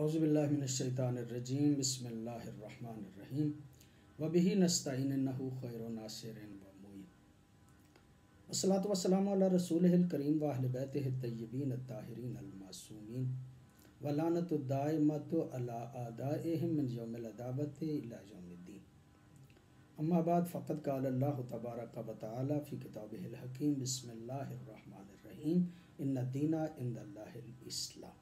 औज़ुबिल्लाहि मिनश्शैतानिर्रजीम बिस्मिल्लाहिर्रहमानिर्रहीम वबिही नस्तईन इन्नहु खैरुन नासिरिन व मुईन वस्सलातु वस्सलामु अला रसूलिहिल करीम व अहलि बैतिहि तय्यबीन अत्ताहिरीन अल मासूमीन व लानतु दाइमतु अला आदाइहिम मिन यौमिल अदावति इला यौमिद्दीन। अम्मा बाद फ़क़द क़ाल अल्लाहु तबारक व तआला फ़ी किताबिहिल हकीम बिस्मिल्लाहिर्रहमानिर्रहीम इन्नद दीना इंदल्लाहिल इस्लाम।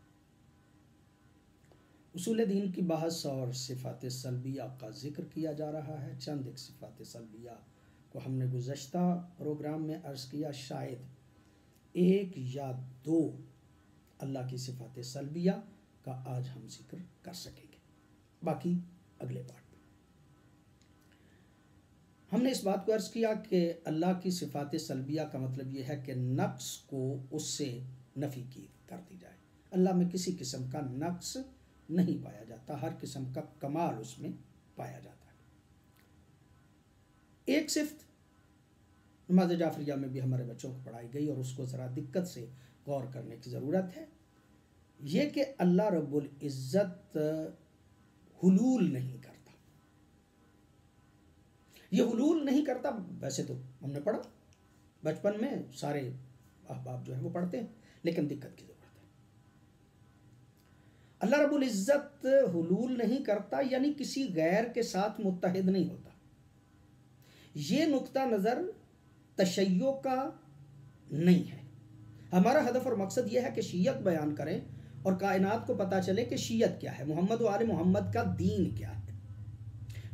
उसूल दीन की बहस और सिफ़ात सल्बिया का ज़िक्र किया जा रहा है। चंद एक सिफ़ात सल्बिया को हमने गुज़श्ता प्रोग्राम में अर्ज़ किया, शायद एक या दो अल्लाह की सिफ़ात सल्बिया का आज हम ज़िक्र कर सकेंगे, बाकी अगले पार्ट में। हमने इस बात को अर्ज़ किया कि अल्लाह की सिफ़ात सल्बिया का मतलब यह है कि नक्स को उससे नफ़ी की कर दी जाए। अल्लाह में किसी किस्म का नक्स नहीं पाया जाता, हर किस्म का कमाल उसमें पाया जाता है। एक सिफ्त नमाज जाफरिया में भी हमारे बच्चों को पढ़ाई गई और उसको ज़रा दिक्कत से गौर करने की ज़रूरत है। ये कि अल्लाह रब्बुल इज़्ज़त हुलूल नहीं करता। ये हुलूल नहीं करता, वैसे तो हमने पढ़ा बचपन में, सारे अहबाब जो है वो पढ़ते हैं, लेकिन दिक्कत की ज़रूरत है। अल्लाह रब्बुल इज़्ज़त हुलूल नहीं करता यानी किसी गैर के साथ मुत्तहिद नहीं होता। ये नुक्ता नज़र तशय्यो का नहीं है। हमारा हदफ और मकसद यह है कि शीयत बयान करें और कायनात को पता चले कि शीयत क्या है, मोहम्मद व आले मोहम्मद का दीन क्या है।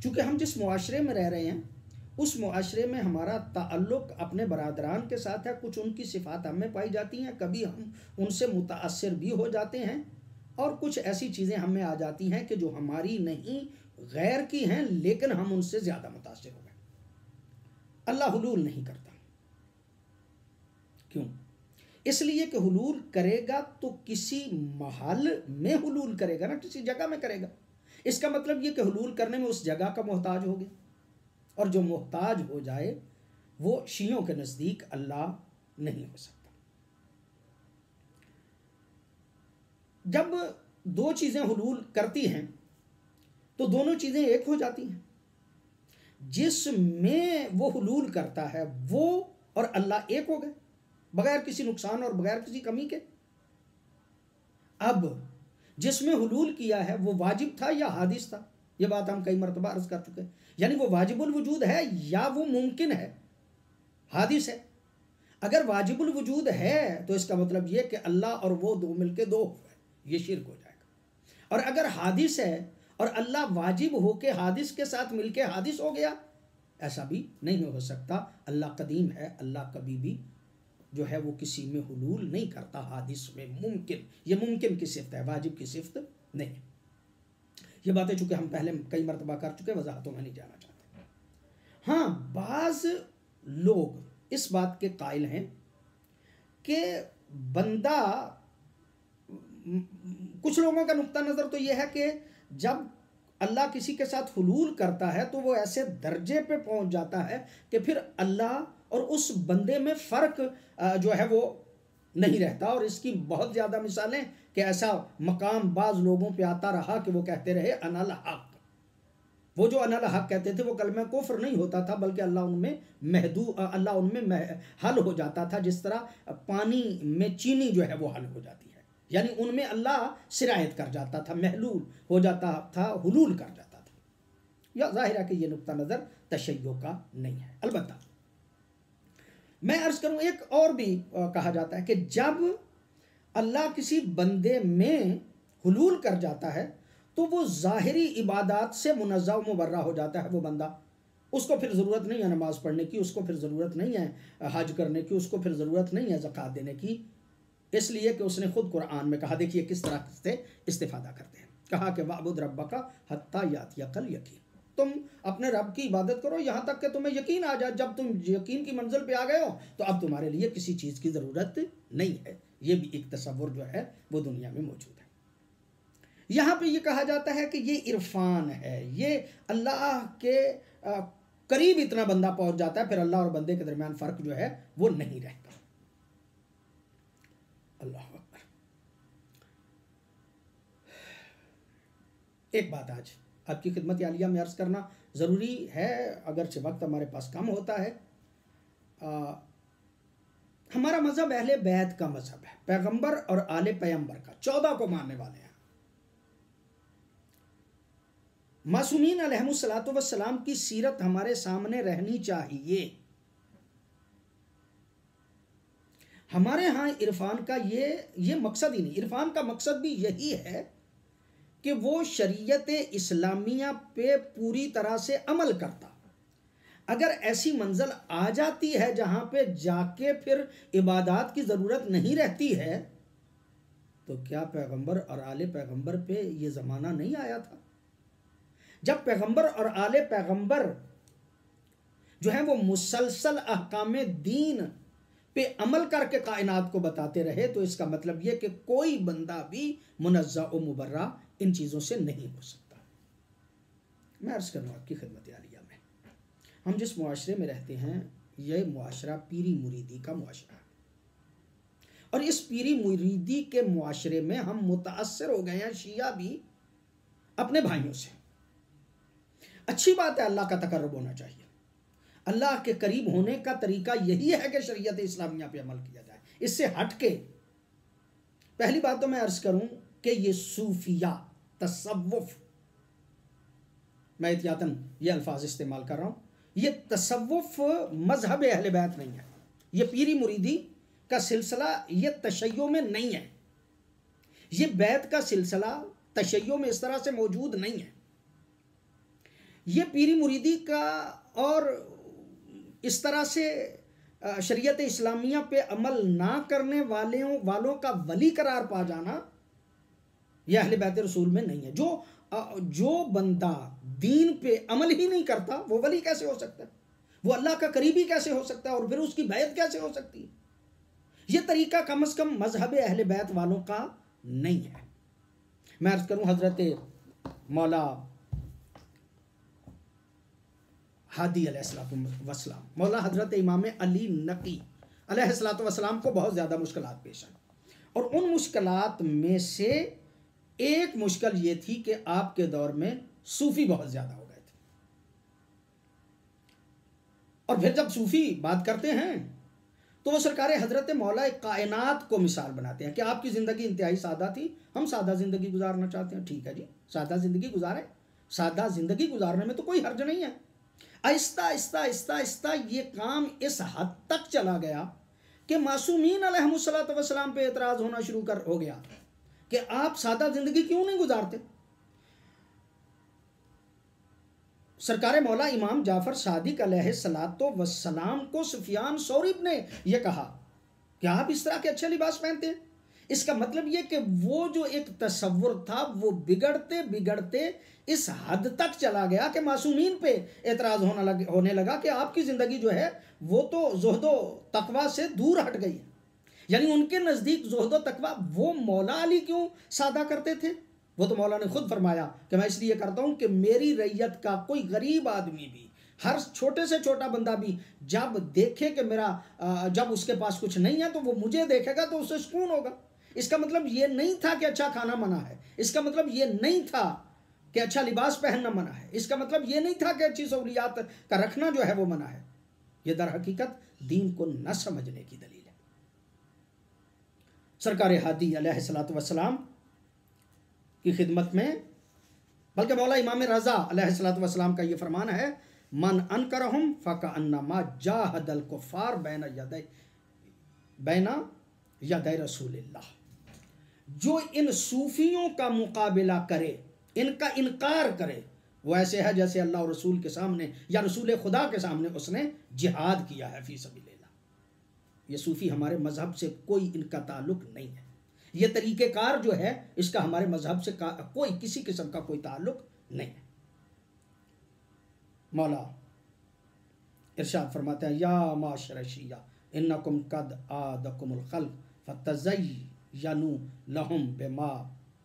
चूँकि हम जिस मुआशरे में रह रहे हैं उस मुआशरे में हमारा ताल्लुक़ अपने बरादरान के साथ है। कुछ उनकी सिफ़ात हमें पाई जाती हैं, कभी हम उनसे मुताअस्सिर भी हो जाते हैं, और कुछ ऐसी चीज़ें हमें आ जाती हैं कि जो हमारी नहीं गैर की हैं, लेकिन हम उनसे ज़्यादा मुताअस्सिर हो गए। अल्लाह हुलूल नहीं करता। क्यों? इसलिए कि हुलूल करेगा तो किसी महल में हुलूल करेगा ना, किसी जगह में करेगा। इसका मतलब ये कि हुलूल करने में उस जगह का मोहताज हो गया, और जो मोहताज हो जाए वो शियों के नज़दीक अल्लाह नहीं हो सकता। जब दो चीज़ें हुलूल करती हैं तो दोनों चीज़ें एक हो जाती हैं। जिसमें वो हुलूल करता है वो और अल्लाह एक हो गए, बगैर किसी नुकसान और बगैर किसी कमी के। अब जिसमें हुलूल किया है वो वाजिब था या हादिस था, ये बात हम कई मरतबा अर्ज़ कर चुके हैं। यानी वो वाजिबुल वजूद है या वो मुमकिन है, हादिस है। अगर वाजिबुल वजूद है तो इसका मतलब ये कि अल्लाह और वो दो मिलके दो है, ये शिर्क हो जाएगा। और अगर हादिस है और अल्लाह वाजिब हो के हादिस के साथ मिलके हादिस हो गया, ऐसा भी नहीं हो सकता। अल्लाह कदीम है, अल्लाह कभी भी जो है वो किसी में हुलूल नहीं करता। हादिस में मुमकिन, ये मुमकिन की सिफ्त है, वाजिब की सिफ्त नहीं। ये बातें चूँकि हम पहले कई मरतबा कर चुके, वजाहतों में नहीं जाना चाहते। हाँ, बाज़ लोग इस बात के कायल हैं कि बंदा, कुछ लोगों का नुक्ता नज़र तो यह है कि जब अल्लाह किसी के साथ हुलूल करता है तो वो ऐसे दर्जे पे पहुंच जाता है कि फिर अल्लाह और उस बंदे में फ़र्क जो है वो नहीं रहता। और इसकी बहुत ज़्यादा मिसालें कि ऐसा मकाम बाज़ लोगों पे आता रहा कि वो कहते रहे अनल हक। वो जो अनल हक कहते थे वो कलमा कुफ्र नहीं होता था, बल्कि अल्लाह उनमें हल हो जाता था, जिस तरह पानी में चीनी जो है वो हल हो जाती है। यानी उनमें अल्लाह सिरायत कर जाता था, महलूल हो जाता था, हुलूल कर जाता था। या जाहिर है कि ये नुक्ता नज़र तशय्यो का नहीं है। अलबत्ता मैं अर्ज़ करूँ, एक और भी कहा जाता है कि जब अल्लाह किसी बंदे में हुलूल कर जाता है तो वो ज़ाहिरी इबादात से मुनज़्ज़ह मुबर्रा हो जाता है वो बंदा। उसको फिर ज़रूरत नहीं है नमाज़ पढ़ने की, उसको फिर ज़रूरत नहीं है हज करने की, उसको फिर ज़रूरत नहीं है ज़कात देने की, इसलिए कि उसने खुद कुरान में कहा, देखिए किस तरह से इस्तिफादा करते हैं। कहा कि वाबुद रब्बका हत्ता यातियकल यकीन, तुम अपने रब की इबादत करो यहाँ तक कि तुम्हें यकीन आ जाए। जब तुम यकीन की मंजिल पे आ गए हो तो अब तुम्हारे लिए किसी चीज़ की ज़रूरत नहीं है। ये भी एक तसव्वुर जो है वो दुनिया में मौजूद है। यहाँ पे ये कहा जाता है कि ये इरफान है, ये अल्लाह के करीब इतना बंदा पहुँच जाता है, फिर अल्लाह और बंदे के दरमियान फ़र्क जो है वो नहीं रहता। अल्लाह अकबर। एक बात आज आपकी खिदमत आलिया में अर्ज़ करना ज़रूरी है, अगरचे वक्त हमारे पास कम होता है। हमारा मज़हब अहले बैत का मज़हब है, पैगंबर और आले पैगंबर का, 14 को मानने वाले हैं। मासूमीन अलैहिमुस्सलातु वस्सलाम की सीरत हमारे सामने रहनी चाहिए। हमारे यहाँ इरफान का ये मकसद ही नहीं, इरफान का मकसद भी यही है कि वो शरीयत इस्लामिया पे पूरी तरह से अमल करता। अगर ऐसी मंजिल आ जाती है जहाँ पे जाके फिर इबादत की ज़रूरत नहीं रहती है, तो क्या पैगंबर और आले पैगंबर पे ये ज़माना नहीं आया था जब पैगंबर और आले पैगंबर जो है वो मुसलसल अहकाम दीन पे अमल करके कायनात को बताते रहे? तो इसका मतलब ये कि कोई बंदा भी मुनज़्ज़ा व मुबर्रा इन चीज़ों से नहीं हो सकता। मैं अर्ज़ करूँ आपकी खिदमत आलिया में, हम जिस मुआशरे में रहते हैं यह मुआशरा पीरी मुरीदी का मुआशरा है, और इस पीरी मुरीदी के मुआशरे में हम मुताअस्सिर हो गए हैं, शिया भी अपने भाइयों से। अच्छी बात है, अल्लाह का तकर्रुब होना चाहिए। अल्लाह के करीब होने का तरीका यही है कि शरीयत इस्लामिया पे अमल किया जाए। इससे हट के पहली बात तो मैं अर्ज़ करूं कि ये सूफिया तसव्वुफ, मैं एहतियातन ये अल्फाज इस्तेमाल कर रहा हूं, ये तसव्वुफ मजहब अहले बैत नहीं है। ये पीरी मुरीदी का सिलसिला ये तशय्यो में नहीं है। ये बैत का सिलसिला तशय्यो में इस तरह से मौजूद नहीं है। ये पीरी मुरीदी का और इस तरह से शरीयत इस्लामिया पे अमल ना करने वालों का वली करार पा जाना यह अहले बैत रसूल में नहीं है। जो बंदा दीन पे अमल ही नहीं करता वो वली कैसे हो सकता है? वो अल्लाह का करीबी कैसे हो सकता है? और फिर उसकी बैत कैसे हो सकती है? ये तरीका कम से कम मजहब अहले बैत वालों का नहीं है। मैं अर्ज करूं हजरत मौला हादी अलैहिस्सलाम, मौला हजरत इमाम अली नकी अलैहिस्सलाम को बहुत ज़्यादा मुश्किलात पेश आई, और उन मुश्किलात में से एक मुश्किल ये थी कि आपके दौर में सूफ़ी बहुत ज़्यादा हो गए थे। और फिर जब सूफ़ी बात करते हैं तो वो सरकार हजरत मौला कायनात को मिसाल बनाते हैं कि आपकी ज़िंदगी इंतहाई सादा थी, हम सादा ज़िंदगी गुजारना चाहते हैं। ठीक है जी, सादा ज़िंदगी गुजारें, सादा ज़िंदगी गुजारने में तो कोई हर्ज नहीं है। आहिस्ता आहिस्ता आहिस्ता आहिस्ता ये काम इस हद तक चला गया कि मासूमीन अलैहिमुस्सलातु वस्सलाम पे एतराज़ होना शुरू हो गया कि आप सादा ज़िंदगी क्यों नहीं गुजारते। सरकार मौला इमाम जाफ़र सादिक अलैहिस्सलातु वस्सलाम को सुफियान सौरी ने यह कहा कि आप इस तरह के अच्छे लिबास पहनते हैं। इसका मतलब ये कि वो जो एक तसव्वुर था वो बिगड़ते बिगड़ते इस हद तक चला गया कि मासूमीन पे एतराज़ होने लगा कि आपकी ज़िंदगी जो है वो तो ज़ुहदो तकवा से दूर हट गई है। यानी उनके नज़दीक ज़ुहदो तकवा वो मौला अली क्यों सादा करते थे? वो तो मौला ने खुद फरमाया कि मैं इसलिए करता हूँ कि मेरी रैयत का कोई गरीब आदमी भी, हर छोटे से छोटा बंदा भी जब देखे कि मेरा जब उसके पास कुछ नहीं है तो वो मुझे देखेगा तो उससे सुकून होगा। इसका मतलब ये नहीं था कि अच्छा खाना मना है, इसका मतलब ये नहीं था कि अच्छा लिबास पहनना मना है, इसका मतलब ये नहीं था कि अच्छी सहूलियात का रखना जो है वो मना है। ये दर हकीकत दीन को न समझने की दलील है। सरकार हादी अलैहिस्सलातु वस्सलाम की खिदमत में, बल्कि मौला इमाम रज़ा अलैहिस्सलातु वस्सलाम का ये फरमान है, मन अनकरहुम फकअन्नमा जाहदल कुफ़ार बैना यदै रसूलिल्लाह। जो इन सूफियों का मुकाबला करे, इनका इनकार करे, वो ऐसे है जैसे अल्लाह और रसूल के सामने या रसूल खुदा के सामने उसने जिहाद किया है फी सबीलिल्लाह। ये सूफ़ी हमारे मज़हब से कोई इनका ताल्लुक़ नहीं है। ये तरीक़ेकार जो है इसका हमारे मज़हब से कोई किसी किस्म का कोई ताल्लुक़ नहीं है। मौला इरशाद फरमाते हैं, या माशर शिया इन्नकुम कद आदकुमुल खल्क़ फतज़य्यनु लहुम बिमा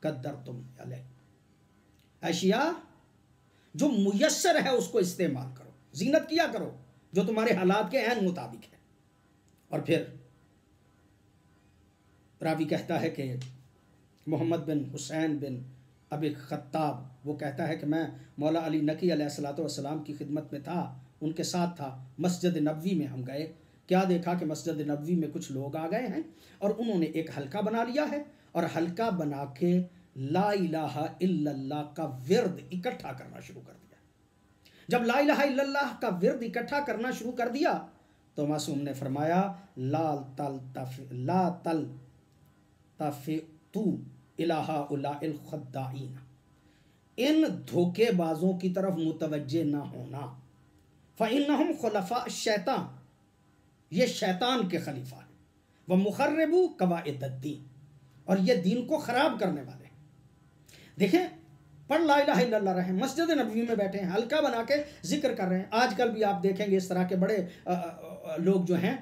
क़द्दरतुम अलैह। अशिया जो मुयस्सर है उसको इस्तेमाल करो, जीनत किया करो जो तुम्हारे हालात के ऐन मुताबिक है। और फिर रावी कहता है कि मोहम्मद बिन हुसैन बिन अबी खत्ताब, वो कहता है कि मैं मौला अली नकी अलैहिस्सलातु वस्सलाम की खिदमत में था, उनके साथ था। मस्जिद नबवी में हम गए, क्या देखा कि मस्जिद नबवी में कुछ लोग आ गए हैं और उन्होंने एक हल्का बना लिया है और हल्का बना के ला इलाहा इल्लल्लाह का विर्द इकट्ठा करना शुरू कर दिया। जब ला इलाहा इल्लल्लाह का विर्द इकट्ठा करना शुरू कर दिया तो मासूम ने फरमाया ला तल तू इलाहा उलाइल खद्दाइन, इन धोखेबाजों की तरफ मुतवज्जे ना होना। फ़इन्नहुम खुलफा शैतान, ये शैतान के खलीफा हैं। वह मुखर्रिबू कवाइदद्दीन, और ये दीन को ख़राब करने वाले हैं। देखें, पढ़ ला इलाहा इल्लल्लाह रहे हैं, मस्जिद नबवी में बैठे हैं, हल्का बना के जिक्र कर रहे हैं। आजकल भी आप देखेंगे इस तरह के बड़े लोग जो हैं,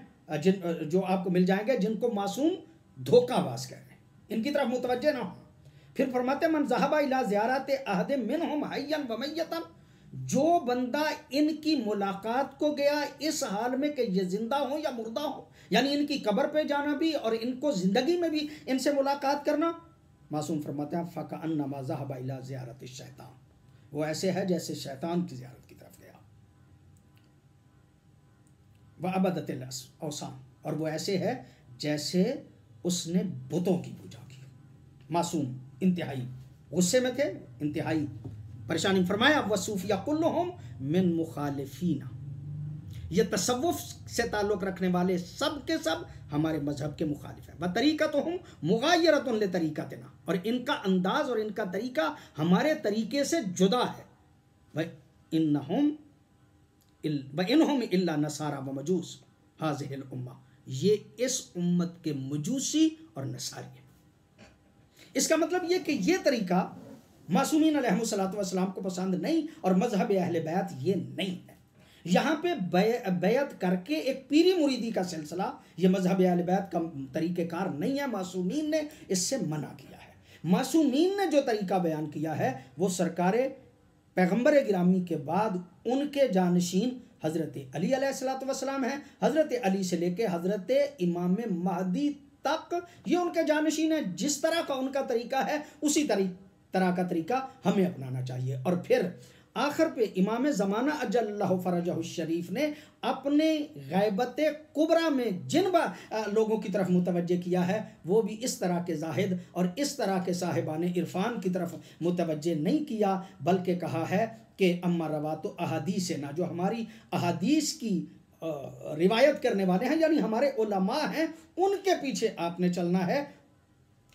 जो आपको मिल जाएंगे, जिनको मासूम धोखाबाज कह रहे हैं, इनकी तरफ मुतवज्जे ना हो। फिर फरमाते मन ज़हबा इला ज़ियारत अहद मिनहुम हय्यन व मय्यतन, जो बंदा इनकी मुलाकात को गया इस हाल में कि ये जिंदा हो या मुर्दा हो, यानी इनकी कब्र पे जाना भी और इनको जिंदगी में भी इनसे मुलाकात करना, मासूम फरमाते हैं फ़कअन्नमा ज़हबा इला ज़ियारत शैतान, वो ऐसे है जैसे शैतान की ज़ियारत की तरफ गया। व अबदतिल औसान, और वो ऐसे है जैसे उसने बुतों की पूजा की। मासूम इंतहाई गुस्से में थे, इंतहाई परेशानी। फरमाया वसूफिया कुल्लुहुम मिन मुखालिफीना, ये तसव्वुफ से ताल्लुक़ रखने वाले सब के सब हमारे मजहब के मुखालिफ हैं। व तरीक़तुहुम मुग़ाय्यरतुन लितरीक़तिना, और इनका अंदाज़ और इनका तरीका हमारे तरीके से जुदा है। व इन्नहुम इल्ला नसारा व मजूस हाज़िहिल उम्मा, ये इस उम्मत के मजूसी और नसारी हैं। इसका मतलब ये कि ये तरीका मासूमीन अलैहिमुस्सलातु वस्सलाम को पसंद नहीं, और मजहब अहले बैत ये नहीं है। यहाँ पे बैत करके एक पीरी मुरीदी का सिलसिला, ये मजहब अहले बैत का तरीक़ेकार नहीं है। मासूमीन ने इससे मना किया है। मासूमीन ने जो तरीका बयान किया है वो सरकार पैगम्बर गिरामी के बाद उनके जानशीन हज़रत अली अलैहिस्सलातु वस्सलाम हैं। हज़रत अली से लेके हज़रत इमाम महदी तक ये उनके जानशीन हैं। जिस तरह का उनका तरीका है उसी तरह का तरीका हमें अपनाना चाहिए। और फिर आखिर पे इमाम ज़माना अजल्लहु फरजहु शरीफ ने अपने गैबत कुबरा में जिन लोगों की तरफ मुतवज्जे किया है वो भी इस तरह के जाहिद और इस तरह के साहिबान इरफान की तरफ मुतवज्जे नहीं किया, बल्कि कहा है कि अम्मा रवातो अहादीस ना, जो हमारी अहादीस की रिवायत करने वाले हैं, यानी हमारे उलमा हैं, उनके पीछे आपने चलना है,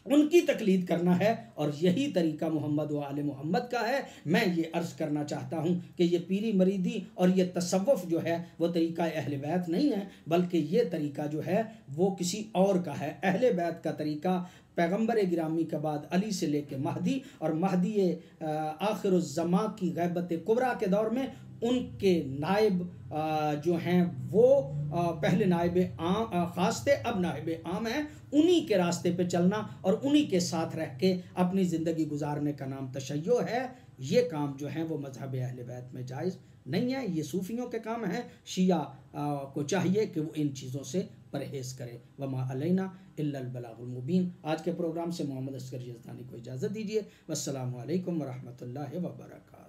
उनकी तकलीद करना है। और यही तरीका मोहम्मद व आले मोहम्मद का है। मैं ये अर्ज़ करना चाहता हूँ कि ये पीरी मरीदी और ये तसव्वुफ़ जो है वो तरीका अहले बैत नहीं है, बल्कि ये तरीका जो है वो किसी और का है। अहले बैत का तरीका पैगम्बर गिरामी के बाद अली से लेके महदी, और महदी आखिरुज़्ज़मा की गैबत कुबरा के दौर में उनके नायब जो हैं वो पहले नायब आम ख़ास थे, अब नायब आम हैं। उन्हीं के रास्ते पे चलना और उन्हीं के साथ रह के अपनी ज़िंदगी गुजारने का नाम तशय्यो है। ये काम जो है वो मजहब अहले बैत में जायज़ नहीं है, ये सूफ़ियों के काम हैं। शिया को चाहिए कि वो इन चीज़ों से परहेज़ करे। वमा अलैना इल्लल बलागुल मुबीन। आज के प्रोग्राम से मोहम्मद असगर यज़दानी को इजाज़त दीजिए। वस्सलामु अलैकुम व रहमतुल्लाहि व बरकातहू।